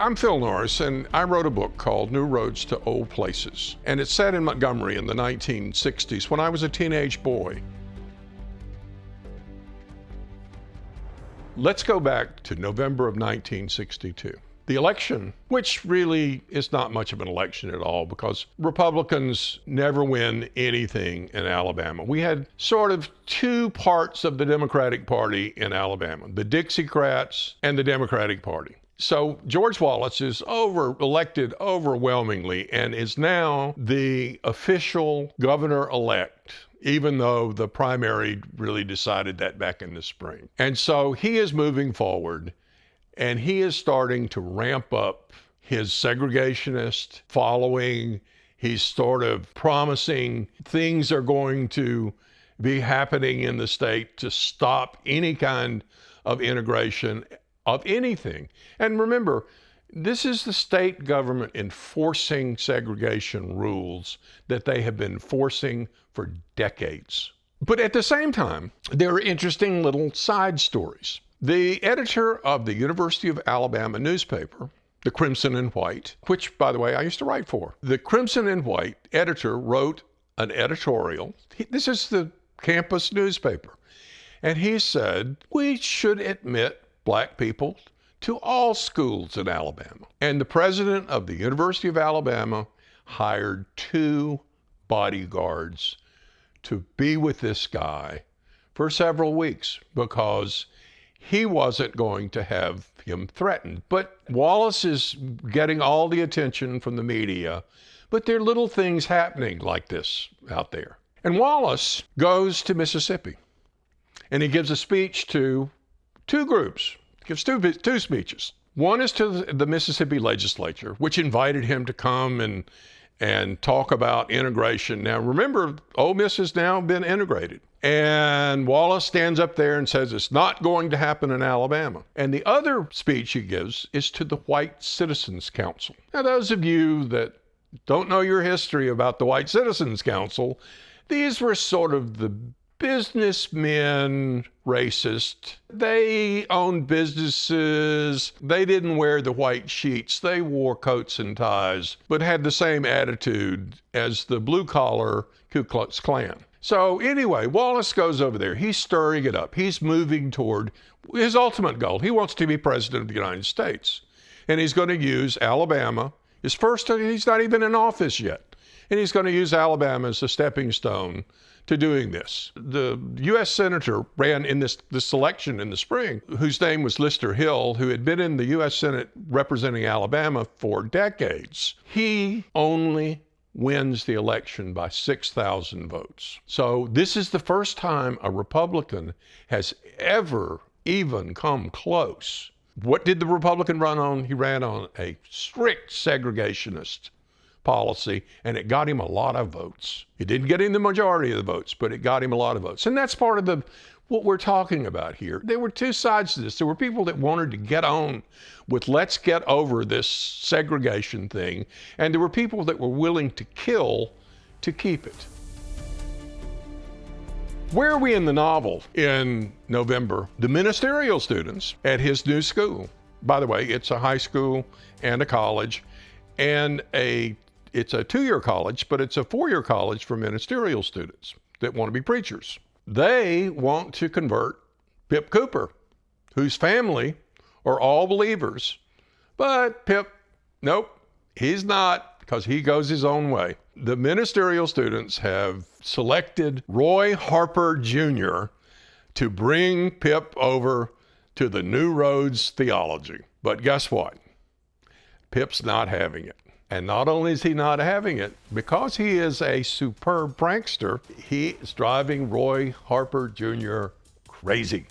I'm Phil Norris, and I wrote a book called New Roads to Old Places. And it's set in Montgomery in the 1960s when I was a teenage boy. Let's go back to November of 1962. The election, which really is not much of an election at all because Republicans never win anything in Alabama. We had sort of two parts of the Democratic Party in Alabama, the Dixiecrats and the Democratic Party. So George Wallace is elected overwhelmingly and is now the official governor-elect, even though the primary really decided that back in the spring. And so he is moving forward. And he is starting to ramp up his segregationist following. He's sort of promising things are going to be happening in the state to stop any kind of integration of anything. And remember, this is the state government enforcing segregation rules that they have been enforcing for decades. But at the same time, there are interesting little side stories. The editor of the University of Alabama newspaper, the Crimson and White, which, by the way, I used to write for, the Crimson and White editor wrote an editorial. This is the campus newspaper. And he said, we should admit black people to all schools in Alabama. And the president of the University of Alabama hired 2 bodyguards to be with this guy for several weeks because he wasn't going to have him threatened. But Wallace is getting all the attention from the media, but there are little things happening like this out there. And Wallace goes to Mississippi, and he gives a speech to 2 groups. He gives two speeches. One is to the Mississippi legislature, which invited him to come and talk about integration. Now, remember, Ole Miss has now been integrated. And Wallace stands up there and says it's not going to happen in Alabama. And the other speech he gives is to the White Citizens Council. Now, those of you that don't know your history about the White Citizens Council, these were sort of the businessmen, racist. They owned businesses. They didn't wear the white sheets. They wore coats and ties, but had the same attitude as the blue-collar Ku Klux Klan. So anyway, Wallace goes over there. He's stirring it up. He's moving toward his ultimate goal. He wants to be president of the United States. And he's going to use Alabama. He's not even in office yet. And he's going to use Alabama as a stepping stone to doing this. The U.S. Senator ran in this election in the spring, whose name was Lister Hill, who had been in the U.S. Senate representing Alabama for decades. He only wins the election by 6,000 votes. So this is the first time a Republican has ever even come close. What did the Republican run on? He ran on a strict segregationist policy, and it got him a lot of votes. It didn't get him the majority of the votes, but it got him a lot of votes. And that's part of what we're talking about here. There were 2 sides to this. There were people that wanted to get on with let's get over this segregation thing, and there were people that were willing to kill to keep it. Where are we in the novel in November? The ministerial students at his new school. By the way, it's a high school and a college, and it's a 2-year college, but it's a 4-year college for ministerial students that want to be preachers. They want to convert Pip Cooper, whose family are all believers. But Pip, nope, he's not, because he goes his own way. The ministerial students have selected Roy Harper Jr. to bring Pip over to the New Roads theology. But guess what? Pip's not having it. And not only is he not having it, because he is a superb prankster, he is driving Roy Harper Jr. crazy.